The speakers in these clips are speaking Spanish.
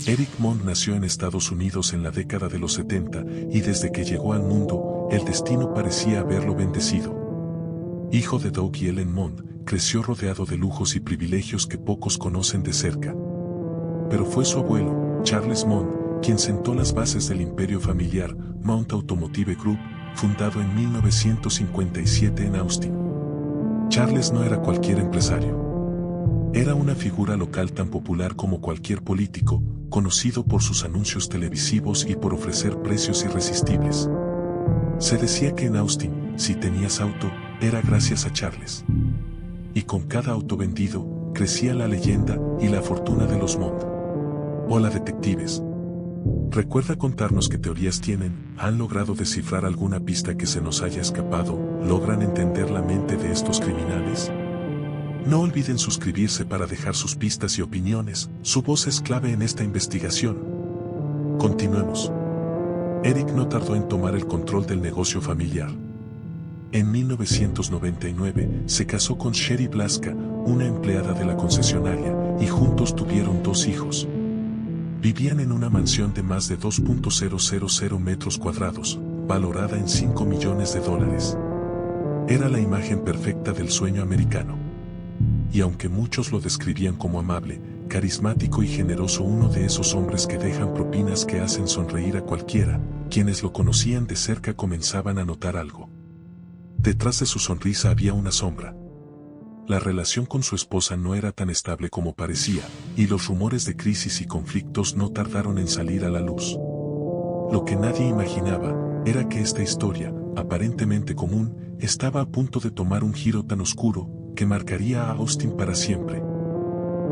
Eric Mond nació en Estados Unidos en la década de los 70 y desde que llegó al mundo, el destino parecía haberlo bendecido. Hijo de Doug y Ellen Mond, creció rodeado de lujos y privilegios que pocos conocen de cerca. Pero fue su abuelo, Charles Mond, quien sentó las bases del imperio familiar Mount Automotive Group, fundado en 1957 en Austin. Charles no era cualquier empresario. Era una figura local tan popular como cualquier político, conocido por sus anuncios televisivos y por ofrecer precios irresistibles. Se decía que en Austin, si tenías auto, era gracias a Charles. Y con cada auto vendido, crecía la leyenda y la fortuna de los Mond. Hola detectives. Recuerda contarnos qué teorías tienen, han logrado descifrar alguna pista que se nos haya escapado, logran entender la mente de estos criminales. No olviden suscribirse para dejar sus pistas y opiniones, su voz es clave en esta investigación. Continuemos. Eric no tardó en tomar el control del negocio familiar. En 1999 se casó con Sherry Blaska, una empleada de la concesionaria, y juntos tuvieron 2 hijos. Vivían en una mansión de más de 2.000 metros cuadrados, valorada en $5 millones. Era la imagen perfecta del sueño americano. Y aunque muchos lo describían como amable, carismático y generoso, uno de esos hombres que dejan propinas que hacen sonreír a cualquiera, quienes lo conocían de cerca comenzaban a notar algo. Detrás de su sonrisa había una sombra. La relación con su esposa no era tan estable como parecía, y los rumores de crisis y conflictos no tardaron en salir a la luz. Lo que nadie imaginaba era que esta historia, aparentemente común, estaba a punto de tomar un giro tan oscuro que marcaría a Austin para siempre.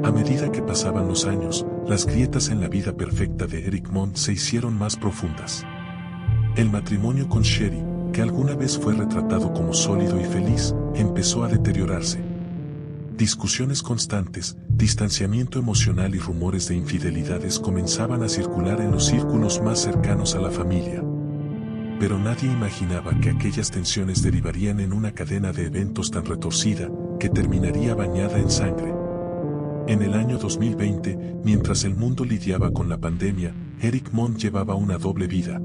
A medida que pasaban los años, las grietas en la vida perfecta de Eric Mond se hicieron más profundas. El matrimonio con Sherry, que alguna vez fue retratado como sólido y feliz, empezó a deteriorarse. Discusiones constantes, distanciamiento emocional y rumores de infidelidades comenzaban a circular en los círculos más cercanos a la familia. Pero nadie imaginaba que aquellas tensiones derivarían en una cadena de eventos tan retorcida, que terminaría bañada en sangre. En el año 2020, mientras el mundo lidiaba con la pandemia, Eric Mond llevaba una doble vida.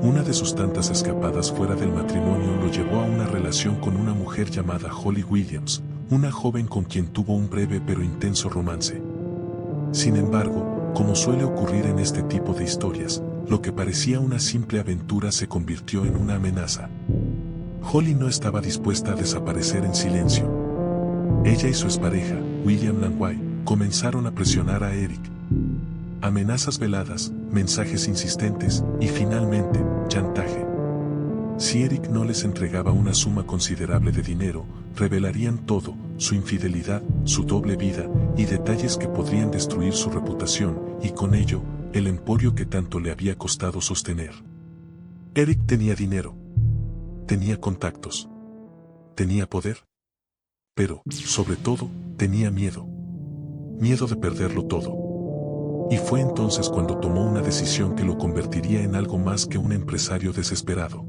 Una de sus tantas escapadas fuera del matrimonio lo llevó a una relación con una mujer llamada Holly Williams, una joven con quien tuvo un breve pero intenso romance. Sin embargo, como suele ocurrir en este tipo de historias, lo que parecía una simple aventura se convirtió en una amenaza. Holly no estaba dispuesta a desaparecer en silencio. Ella y su expareja, William Langway, comenzaron a presionar a Eric. Amenazas veladas, mensajes insistentes y finalmente, chantaje. Si Eric no les entregaba una suma considerable de dinero, revelarían todo, su infidelidad, su doble vida y detalles que podrían destruir su reputación y con ello, el emporio que tanto le había costado sostener. Eric tenía dinero. Tenía contactos. Tenía poder. Pero, sobre todo, tenía miedo. Miedo de perderlo todo. Y fue entonces cuando tomó una decisión que lo convertiría en algo más que un empresario desesperado.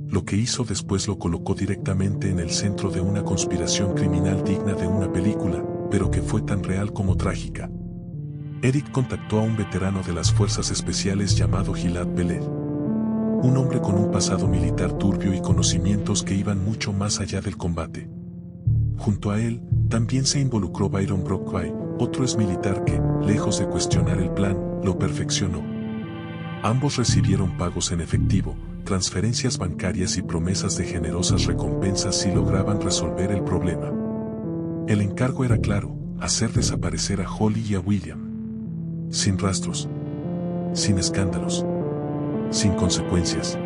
Lo que hizo después lo colocó directamente en el centro de una conspiración criminal digna de una película, pero que fue tan real como trágica. Eric contactó a un veterano de las fuerzas especiales llamado Gilad Peled. Un hombre con un pasado militar turbio y conocimientos que iban mucho más allá del combate. Junto a él, también se involucró Byron Brockway, otro exmilitar que, lejos de cuestionar el plan, lo perfeccionó. Ambos recibieron pagos en efectivo, transferencias bancarias y promesas de generosas recompensas si lograban resolver el problema. El encargo era claro, hacer desaparecer a Holly y a William. Sin rastros. Sin escándalos. Sin consecuencias.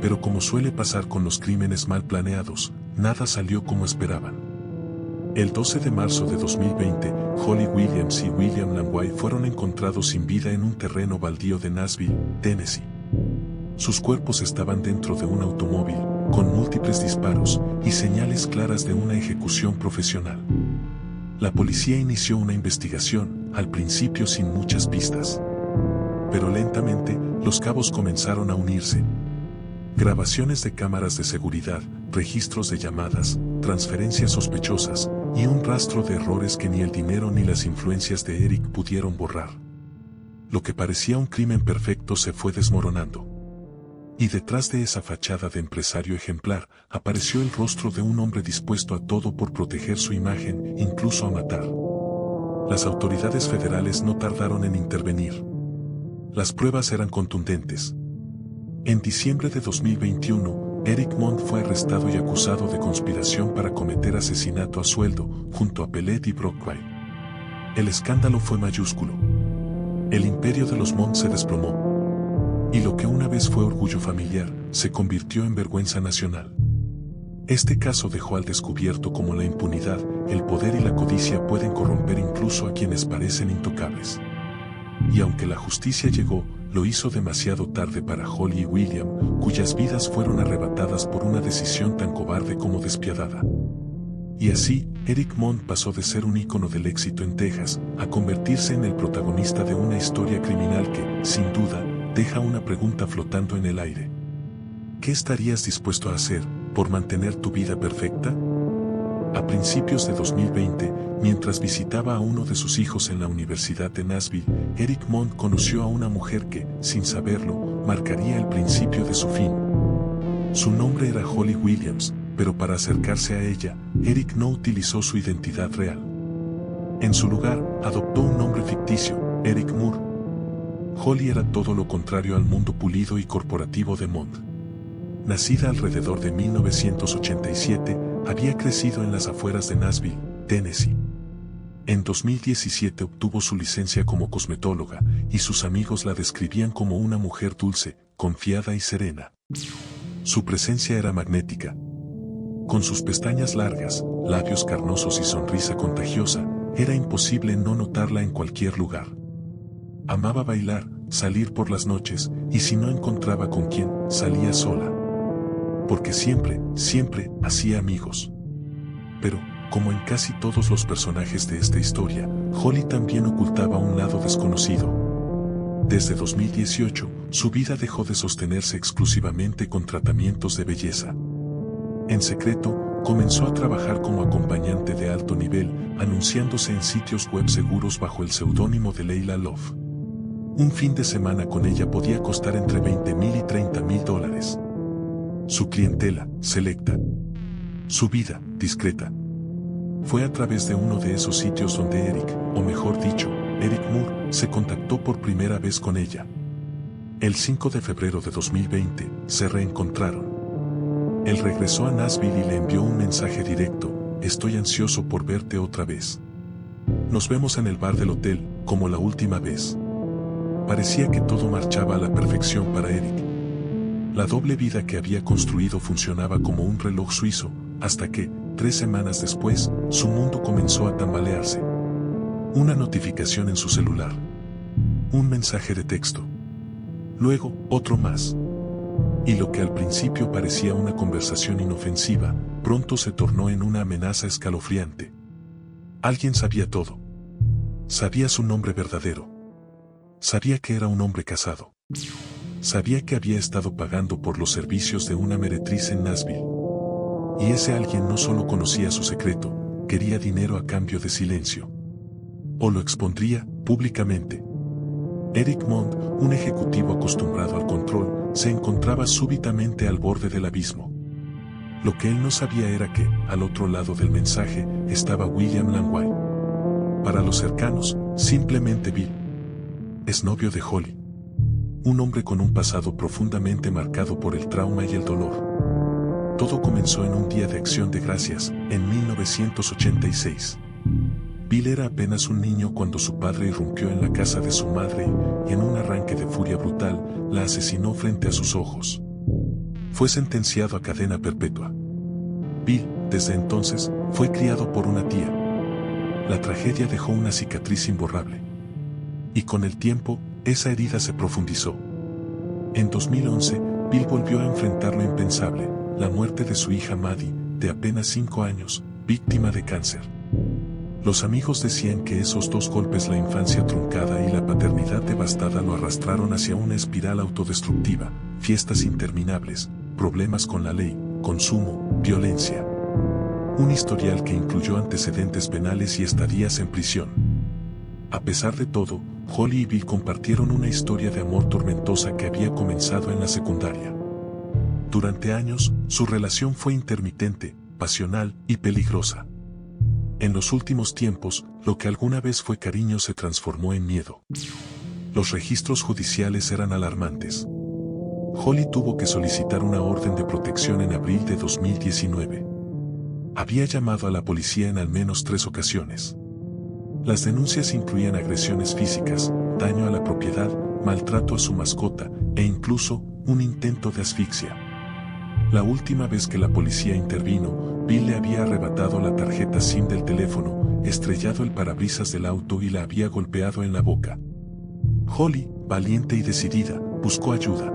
Pero como suele pasar con los crímenes mal planeados, nada salió como esperaban. El 12 de marzo de 2020, Holly Williams y William Langway fueron encontrados sin vida en un terreno baldío de Nashville, Tennessee. Sus cuerpos estaban dentro de un automóvil, con múltiples disparos y señales claras de una ejecución profesional. La policía inició una investigación, al principio sin muchas pistas. Pero lentamente, los cabos comenzaron a unirse. Grabaciones de cámaras de seguridad, registros de llamadas, transferencias sospechosas, y un rastro de errores que ni el dinero ni las influencias de Eric pudieron borrar. lo que parecía un crimen perfecto se fue desmoronando. Y detrás de esa fachada de empresario ejemplar, apareció el rostro de un hombre dispuesto a todo por proteger su imagen, incluso a matar. Las autoridades federales no tardaron en intervenir. Las pruebas eran contundentes. En diciembre de 2021, Eric Mond fue arrestado y acusado de conspiración para cometer asesinato a sueldo, junto a Pellet y Brock Wright. El escándalo fue mayúsculo. El imperio de los Mond se desplomó. Y lo que una vez fue orgullo familiar, se convirtió en vergüenza nacional. Este caso dejó al descubierto cómo la impunidad, el poder y la codicia pueden corromper incluso a quienes parecen intocables. Y aunque la justicia llegó, lo hizo demasiado tarde para Holly y William, cuyas vidas fueron arrebatadas por una decisión tan cobarde como despiadada. Y así, Eric Mond pasó de ser un ícono del éxito en Texas, a convertirse en el protagonista de una historia criminal que, sin duda, deja una pregunta flotando en el aire. ¿Qué estarías dispuesto a hacer por mantener tu vida perfecta? A principios de 2020, mientras visitaba a uno de sus hijos en la Universidad de Nashville, Eric Mond conoció a una mujer que, sin saberlo, marcaría el principio de su fin. Su nombre era Holly Williams, pero para acercarse a ella, Eric no utilizó su identidad real. En su lugar, adoptó un nombre ficticio, Eric Moore. Holly era todo lo contrario al mundo pulido y corporativo de Mond. Nacida alrededor de 1987, había crecido en las afueras de Nashville, Tennessee. En 2017 obtuvo su licencia como cosmetóloga, y sus amigos la describían como una mujer dulce, confiada y serena. Su presencia era magnética. Con sus pestañas largas, labios carnosos y sonrisa contagiosa, era imposible no notarla en cualquier lugar. Amaba bailar, salir por las noches, y si no encontraba con quién, salía sola. Porque siempre hacía amigos. Pero, como en casi todos los personajes de esta historia, Holly también ocultaba un lado desconocido. Desde 2018, su vida dejó de sostenerse exclusivamente con tratamientos de belleza. En secreto, comenzó a trabajar como acompañante de alto nivel, anunciándose en sitios web seguros bajo el seudónimo de Leila Love. Un fin de semana con ella podía costar entre $20,000 y $30,000. Su clientela, selecta. Su vida, discreta. Fue a través de uno de esos sitios donde Eric, o mejor dicho, Eric Moore, se contactó por primera vez con ella. El 5 de febrero de 2020, se reencontraron. Él regresó a Nashville y le envió un mensaje directo: estoy ansioso por verte otra vez. Nos vemos en el bar del hotel, como la última vez. Parecía que todo marchaba a la perfección para Eric. La doble vida que había construido funcionaba como un reloj suizo, hasta que, 3 semanas después, su mundo comenzó a tambalearse. Una notificación en su celular. Un mensaje de texto. Luego, otro más. Y lo que al principio parecía una conversación inofensiva, pronto se tornó en una amenaza escalofriante. Alguien sabía todo. Sabía su nombre verdadero. Sabía que era un hombre casado. Sabía que había estado pagando por los servicios de una meretriz en Nashville. Y ese alguien no solo conocía su secreto, quería dinero a cambio de silencio. O lo expondría, públicamente. Eric Mond, un ejecutivo acostumbrado al control, se encontraba súbitamente al borde del abismo. Lo que él no sabía era que, al otro lado del mensaje, estaba William Langway. Para los cercanos, simplemente Bill. Exnovio de Holly. Un hombre con un pasado profundamente marcado por el trauma y el dolor. Todo comenzó en un día de acción de gracias, en 1986. Bill era apenas un niño cuando su padre irrumpió en la casa de su madre y, en un arranque de furia brutal, la asesinó frente a sus ojos. Fue sentenciado a cadena perpetua. Bill, desde entonces, fue criado por una tía. La tragedia dejó una cicatriz imborrable. Y con el tiempo, esa herida se profundizó. En 2011, Bill volvió a enfrentar lo impensable, la muerte de su hija Maddie, de apenas 5 años, víctima de cáncer. Los amigos decían que esos 2 golpes, la infancia truncada y la paternidad devastada, lo arrastraron hacia una espiral autodestructiva: fiestas interminables, problemas con la ley, consumo, violencia. Un historial que incluyó antecedentes penales y estadías en prisión. A pesar de todo, Holly y Bill compartieron una historia de amor tormentosa que había comenzado en la secundaria. Durante años, su relación fue intermitente, pasional y peligrosa. En los últimos tiempos, lo que alguna vez fue cariño se transformó en miedo. Los registros judiciales eran alarmantes. Holly tuvo que solicitar una orden de protección en abril de 2019. Había llamado a la policía en al menos 3 ocasiones. Las denuncias incluían agresiones físicas, daño a la propiedad, maltrato a su mascota e incluso un intento de asfixia. La última vez que la policía intervino, Bill le había arrebatado la tarjeta SIM del teléfono, estrellado el parabrisas del auto y la había golpeado en la boca. Holly, valiente y decidida, buscó ayuda.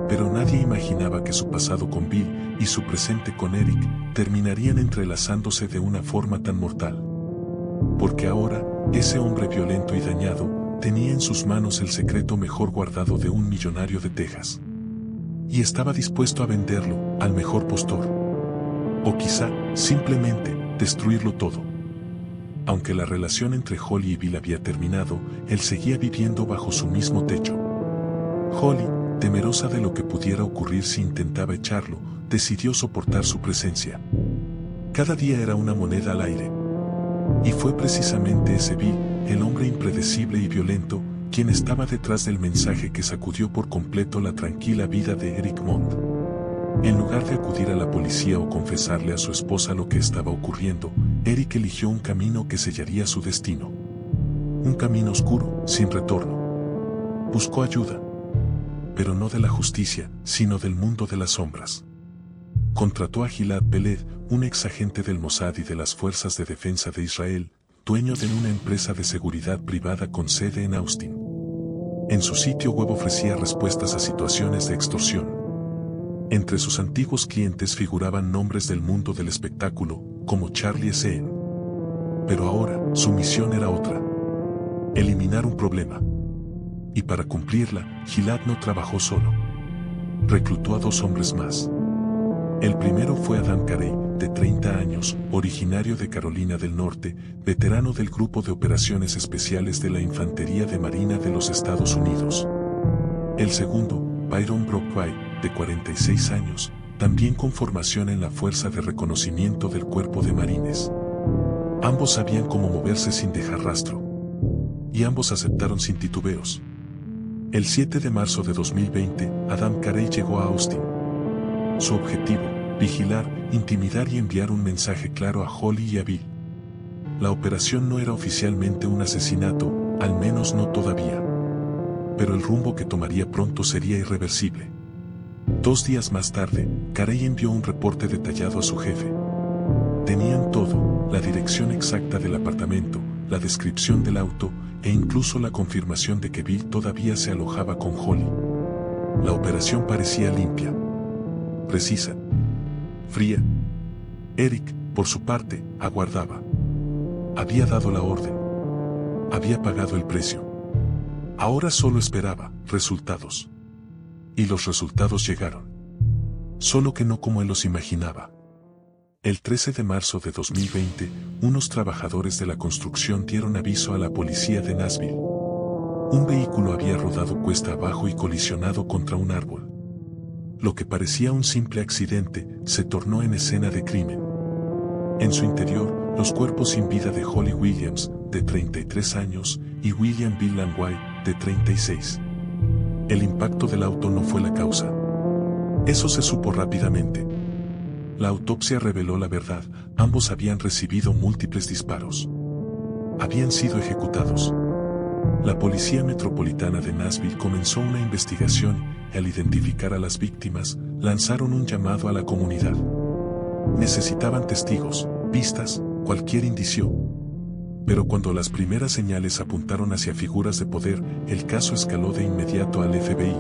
Pero nadie imaginaba que su pasado con Bill y su presente con Eric terminarían entrelazándose de una forma tan mortal. Porque ahora, ese hombre violento y dañado, tenía en sus manos el secreto mejor guardado de un millonario de Texas. Y estaba dispuesto a venderlo al mejor postor. O quizá, simplemente, destruirlo todo. Aunque la relación entre Holly y Bill había terminado, él seguía viviendo bajo su mismo techo. Holly, temerosa de lo que pudiera ocurrir si intentaba echarlo, decidió soportar su presencia. Cada día era una moneda al aire. Y fue precisamente ese Bill, el hombre impredecible y violento, quien estaba detrás del mensaje que sacudió por completo la tranquila vida de Eric Mond. En lugar de acudir a la policía o confesarle a su esposa lo que estaba ocurriendo, Eric eligió un camino que sellaría su destino. Un camino oscuro, sin retorno. Buscó ayuda. Pero no de la justicia, sino del mundo de las sombras. Contrató a Gilad Peled, un ex agente del Mossad y de las Fuerzas de Defensa de Israel, dueño de una empresa de seguridad privada con sede en Austin. En su sitio web ofrecía respuestas a situaciones de extorsión. Entre sus antiguos clientes figuraban nombres del mundo del espectáculo, como Charlie Sheen. Pero ahora, su misión era otra. Eliminar un problema. Y para cumplirla, Gilad no trabajó solo. Reclutó a 2 hombres más. El primero fue Adam Carey, de 30 años, originario de Carolina del Norte, veterano del Grupo de Operaciones Especiales de la Infantería de Marina de los Estados Unidos. El segundo, Byron Brockway, de 46 años, también con formación en la Fuerza de Reconocimiento del Cuerpo de Marines. Ambos sabían cómo moverse sin dejar rastro. Y ambos aceptaron sin titubeos. El 7 de marzo de 2020, Adam Carey llegó a Austin. Su objetivo, vigilar, intimidar y enviar un mensaje claro a Holly y a Bill. La operación no era oficialmente un asesinato, al menos no todavía. Pero el rumbo que tomaría pronto sería irreversible. 2 días más tarde, Carey envió un reporte detallado a su jefe. Tenían todo, la dirección exacta del apartamento, la descripción del auto, e incluso la confirmación de que Bill todavía se alojaba con Holly. La operación parecía limpia. Precisa. Fría. Eric, por su parte, aguardaba. Había dado la orden. Había pagado el precio. Ahora solo esperaba resultados. Y los resultados llegaron. Solo que no como él los imaginaba. El 13 de marzo de 2020, unos trabajadores de la construcción dieron aviso a la policía de Nashville. Un vehículo había rodado cuesta abajo y colisionado contra un árbol. Lo que parecía un simple accidente, se tornó en escena de crimen. En su interior, los cuerpos sin vida de Holly Williams, de 33 años, y William Bill Langway, de 36. El impacto del auto no fue la causa. Eso se supo rápidamente. La autopsia reveló la verdad, ambos habían recibido múltiples disparos. Habían sido ejecutados. La Policía Metropolitana de Nashville comenzó una investigación y al identificar a las víctimas, lanzaron un llamado a la comunidad. Necesitaban testigos, pistas, cualquier indicio. Pero cuando las primeras señales apuntaron hacia figuras de poder, el caso escaló de inmediato al FBI.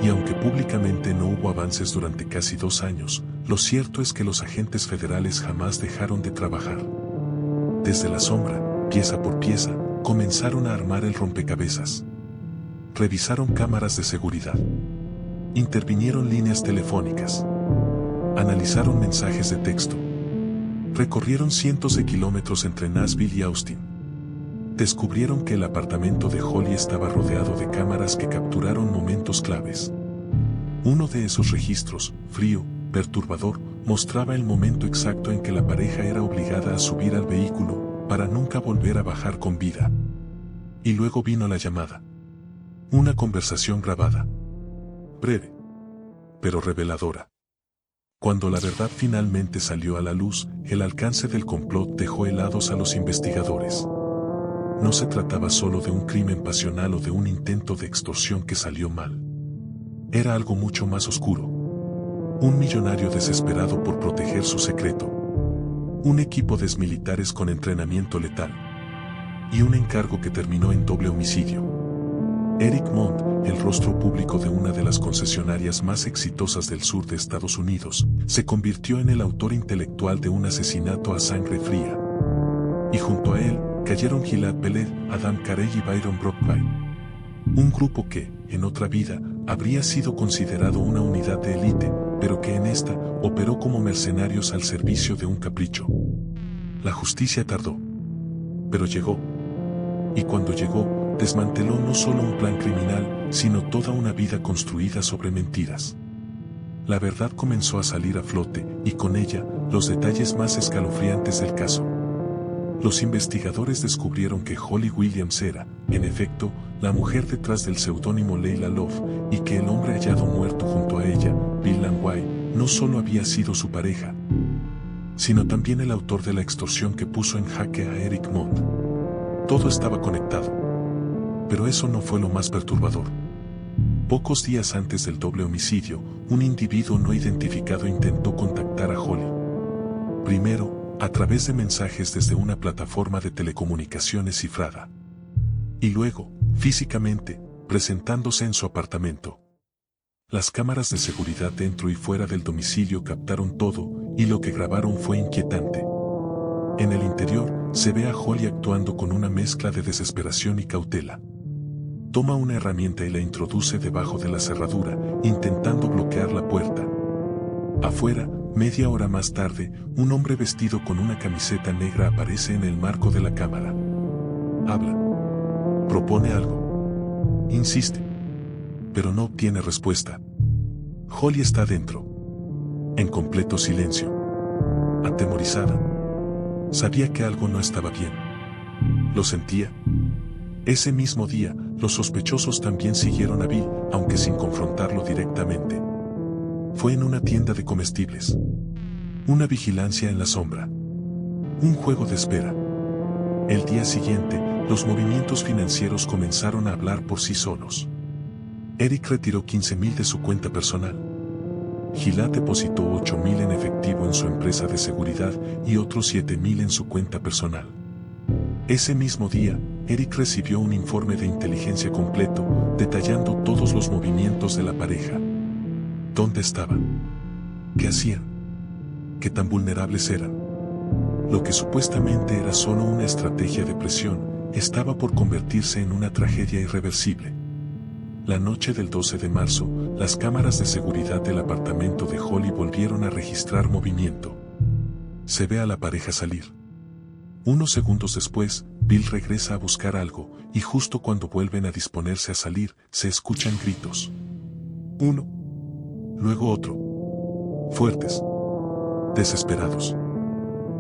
Y aunque públicamente no hubo avances durante casi 2 años, lo cierto es que los agentes federales jamás dejaron de trabajar. Desde la sombra, pieza por pieza, comenzaron a armar el rompecabezas. Revisaron cámaras de seguridad. Intervinieron líneas telefónicas. Analizaron mensajes de texto. Recorrieron cientos de kilómetros entre Nashville y Austin. Descubrieron que el apartamento de Holly estaba rodeado de cámaras que capturaron momentos claves. Uno de esos registros, frío, perturbador, mostraba el momento exacto en que la pareja era obligada a subir al vehículo, para nunca volver a bajar con vida. Y luego vino la llamada. Una conversación grabada. Breve, pero reveladora. Cuando la verdad finalmente salió a la luz, el alcance del complot dejó helados a los investigadores. No se trataba solo de un crimen pasional o de un intento de extorsión que salió mal. Era algo mucho más oscuro. Un millonario desesperado por proteger su secreto. Un equipo de exmilitares con entrenamiento letal. Y un encargo que terminó en doble homicidio. Eric Mond, el rostro público de una de las concesionarias más exitosas del sur de Estados Unidos, se convirtió en el autor intelectual de un asesinato a sangre fría. Y junto a él, cayeron Gilad Peled, Adam Carey y Byron Brockby. Un grupo que, en otra vida, habría sido considerado una unidad de élite, pero que en esta, operó como mercenarios al servicio de un capricho. La justicia tardó. Pero llegó. Y cuando llegó, desmanteló no solo un plan criminal, sino toda una vida construida sobre mentiras. La verdad comenzó a salir a flote, y con ella, los detalles más escalofriantes del caso. Los investigadores descubrieron que Holly Williams era, en efecto, la mujer detrás del seudónimo Layla Love, y que el hombre hallado muerto junto a ella, Bill Langway, no solo había sido su pareja, sino también el autor de la extorsión que puso en jaque a Eric Mond. Todo estaba conectado. Pero eso no fue lo más perturbador. Pocos días antes del doble homicidio, un individuo no identificado intentó contactar a Holly. Primero, a través de mensajes desde una plataforma de telecomunicaciones cifrada. Y luego, físicamente, presentándose en su apartamento. Las cámaras de seguridad dentro y fuera del domicilio captaron todo, y lo que grabaron fue inquietante. En el interior, se ve a Holly actuando con una mezcla de desesperación y cautela. Toma una herramienta y la introduce debajo de la cerradura, intentando bloquear la puerta. Afuera, media hora más tarde, un hombre vestido con una camiseta negra aparece en el marco de la cámara. Habla. Propone algo. Insiste. Pero no obtiene respuesta. Holly está dentro. En completo silencio. Atemorizada. Sabía que algo no estaba bien. Lo sentía. Ese mismo día, los sospechosos también siguieron a Bill, aunque sin confrontarlo directamente. Fue en una tienda de comestibles. Una vigilancia en la sombra. Un juego de espera. El día siguiente, los movimientos financieros comenzaron a hablar por sí solos. Eric retiró $15,000 de su cuenta personal. Gilad depositó $8,000 en efectivo en su empresa de seguridad y otros $7,000 en su cuenta personal. Ese mismo día, Eric recibió un informe de inteligencia completo, detallando todos los movimientos de la pareja. ¿Dónde estaban? ¿Qué hacían? ¿Qué tan vulnerables eran? Lo que supuestamente era solo una estrategia de presión, estaba por convertirse en una tragedia irreversible. La noche del 12 de marzo, las cámaras de seguridad del apartamento de Holly volvieron a registrar movimiento. Se ve a la pareja salir. Unos segundos después, Bill regresa a buscar algo, y justo cuando vuelven a disponerse a salir, se escuchan gritos. Uno. Luego otro. Fuertes. Desesperados.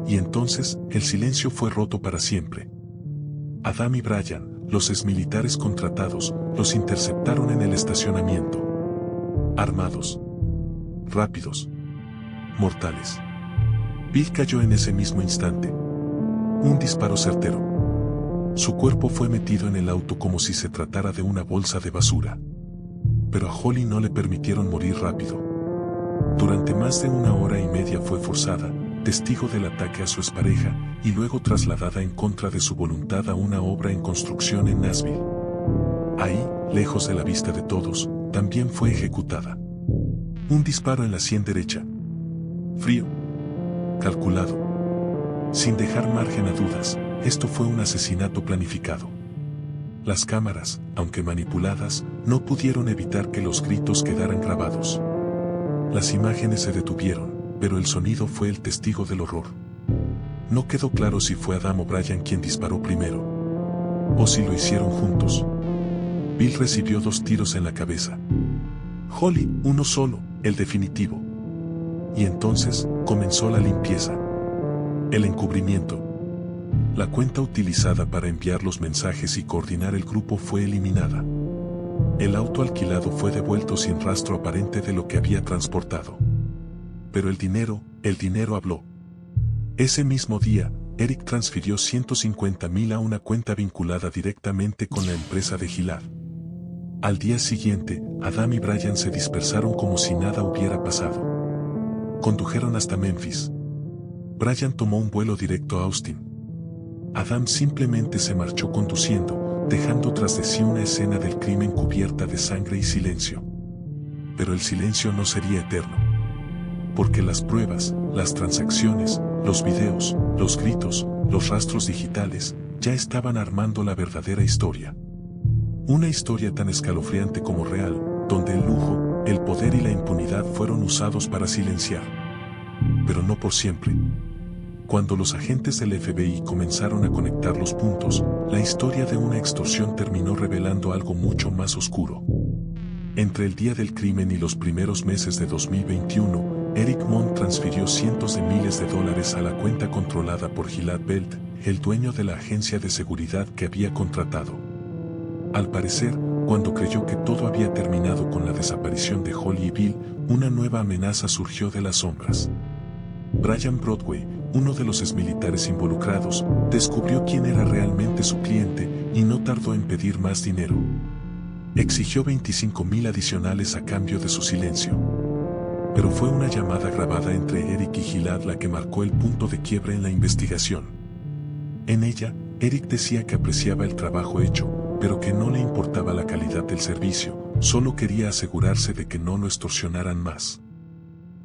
Y entonces, el silencio fue roto para siempre. Adam y Brian, los exmilitares contratados, los interceptaron en el estacionamiento. Armados. Rápidos. Mortales. Bill cayó en ese mismo instante. Un disparo certero. Su cuerpo fue metido en el auto como si se tratara de una bolsa de basura. Pero a Holly no le permitieron morir rápido. Durante más de 1 hora y media fue forzada, testigo del ataque a su expareja, y luego trasladada en contra de su voluntad a una obra en construcción en Nashville. Ahí, lejos de la vista de todos, también fue ejecutada. Un disparo en la sien derecha. Frío. Calculado. Sin dejar margen a dudas, esto fue un asesinato planificado. Las cámaras, aunque manipuladas, no pudieron evitar que los gritos quedaran grabados. Las imágenes se detuvieron, pero el sonido fue el testigo del horror. No quedó claro si fue Adam o Brian quien disparó primero. o si lo hicieron juntos. Bill recibió 2 tiros en la cabeza. Holly, uno solo, el definitivo. Y entonces, comenzó la limpieza. El encubrimiento. La cuenta utilizada para enviar los mensajes y coordinar el grupo fue eliminada. El auto alquilado fue devuelto sin rastro aparente de lo que había transportado. Pero el dinero habló. Ese mismo día, Eric transfirió $150,000 a una cuenta vinculada directamente con la empresa de Gilad. Al día siguiente, Adam y Brian se dispersaron como si nada hubiera pasado. Condujeron hasta Memphis. Brian tomó un vuelo directo a Austin. Adam simplemente se marchó conduciendo, dejando tras de sí una escena del crimen cubierta de sangre y silencio. Pero el silencio no sería eterno. Porque las pruebas, las transacciones, los videos, los gritos, los rastros digitales, ya estaban armando la verdadera historia. Una historia tan escalofriante como real, donde el lujo, el poder y la impunidad fueron usados para silenciar. Pero no por siempre. Cuando los agentes del FBI comenzaron a conectar los puntos, la historia de una extorsión terminó revelando algo mucho más oscuro. Entre el día del crimen y los primeros meses de 2021, Eric Mond transfirió cientos de miles de dólares a la cuenta controlada por Gilad Belt, el dueño de la agencia de seguridad que había contratado. Al parecer, cuando creyó que todo había terminado con la desaparición de Holly y Bill, una nueva amenaza surgió de las sombras. Brian Broadway, uno de los exmilitares involucrados, descubrió quién era realmente su cliente y no tardó en pedir más dinero. Exigió $25,000 adicionales a cambio de su silencio. Pero fue una llamada grabada entre Eric y Gilad la que marcó el punto de quiebre en la investigación. En ella, Eric decía que apreciaba el trabajo hecho, pero que no le importaba la calidad del servicio, solo quería asegurarse de que no lo extorsionaran más.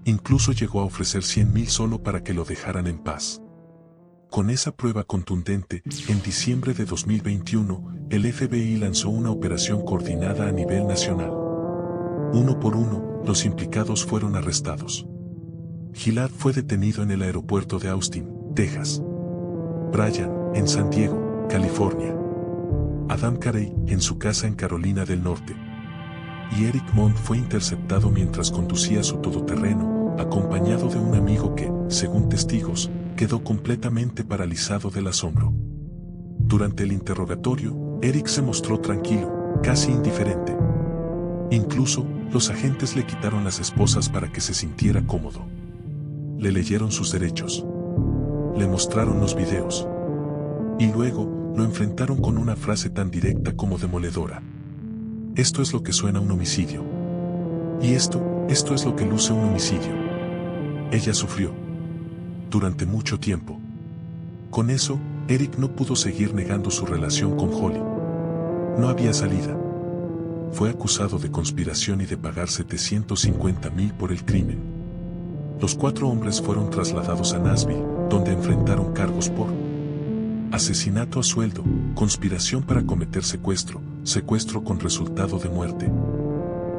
Incluso llegó a ofrecer $100,000 solo para que lo dejaran en paz. Con esa prueba contundente, en diciembre de 2021, el FBI lanzó una operación coordinada a nivel nacional. Uno por uno, los implicados fueron arrestados. Gilad fue detenido en el aeropuerto de Austin, Texas. Brian, en San Diego, California. Adam Carey, en su casa en Carolina del Norte. Y Eric Mond fue interceptado mientras conducía su todoterreno, acompañado de un amigo que, según testigos, quedó completamente paralizado del asombro. Durante el interrogatorio, Eric se mostró tranquilo, casi indiferente. Incluso, los agentes le quitaron las esposas para que se sintiera cómodo. Le leyeron sus derechos. Le mostraron los videos. Y luego, lo enfrentaron con una frase tan directa como demoledora. Esto es lo que suena un homicidio. Y esto es lo que luce un homicidio. Ella sufrió. Durante mucho tiempo. Con eso, Eric no pudo seguir negando su relación con Holly. No había salida. Fue acusado de conspiración y de pagar $750,000 por el crimen. Los 4 hombres fueron trasladados a Nashville, donde enfrentaron cargos por asesinato a sueldo, conspiración para cometer secuestro, secuestro con resultado de muerte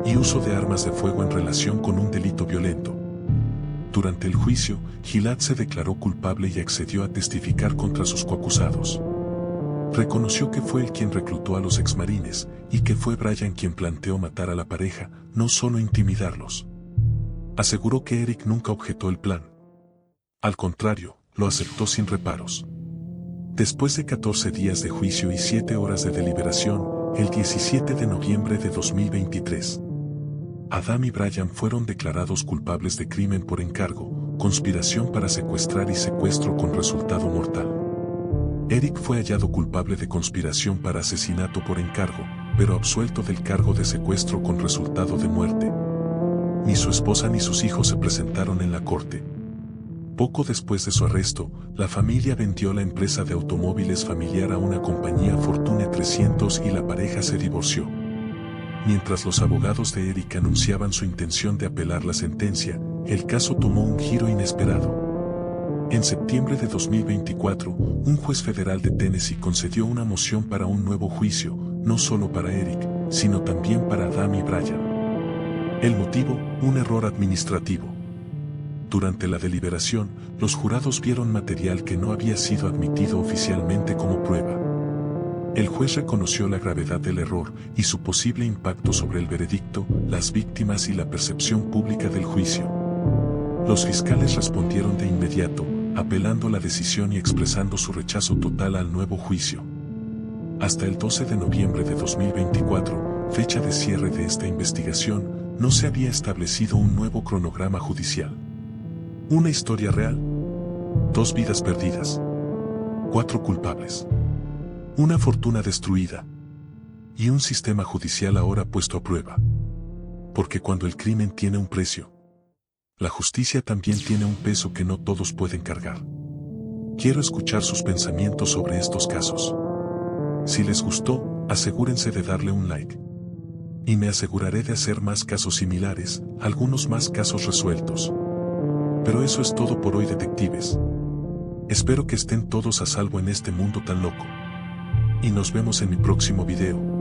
y uso de armas de fuego en relación con un delito violento. Durante el juicio, Gilad se declaró culpable y accedió a testificar contra sus coacusados. Reconoció que fue él quien reclutó a los exmarines y que fue Brian quien planteó matar a la pareja, no solo intimidarlos. Aseguró que Eric nunca objetó el plan. Al contrario, lo aceptó sin reparos. Después de 14 días de juicio y 7 horas de deliberación, el 17 de noviembre de 2023, Adam y Brian fueron declarados culpables de crimen por encargo, conspiración para secuestrar y secuestro con resultado mortal. Eric fue hallado culpable de conspiración para asesinato por encargo, pero absuelto del cargo de secuestro con resultado de muerte. Ni su esposa ni sus hijos se presentaron en la corte. Poco después de su arresto, la familia vendió la empresa de automóviles familiar a una compañía Fortune 300 y la pareja se divorció. Mientras los abogados de Eric anunciaban su intención de apelar la sentencia, el caso tomó un giro inesperado. En septiembre de 2024, un juez federal de Tennessee concedió una moción para un nuevo juicio, no solo para Eric, sino también para Adam y Brian. El motivo, un error administrativo. Durante la deliberación, los jurados vieron material que no había sido admitido oficialmente como prueba. El juez reconoció la gravedad del error y su posible impacto sobre el veredicto, las víctimas y la percepción pública del juicio. Los fiscales respondieron de inmediato, apelando la decisión y expresando su rechazo total al nuevo juicio. Hasta el 12 de noviembre de 2024, fecha de cierre de esta investigación, no se había establecido un nuevo cronograma judicial. Una historia real. 2 vidas perdidas. 4 culpables. Una fortuna destruida. Y un sistema judicial ahora puesto a prueba. Porque cuando el crimen tiene un precio, la justicia también tiene un peso que no todos pueden cargar. Quiero escuchar sus pensamientos sobre estos casos. Si les gustó, asegúrense de darle un like. Y me aseguraré de hacer más casos similares, algunos más casos resueltos. Pero eso es todo por hoy, detectives. Espero que estén todos a salvo en este mundo tan loco. Y nos vemos en mi próximo video.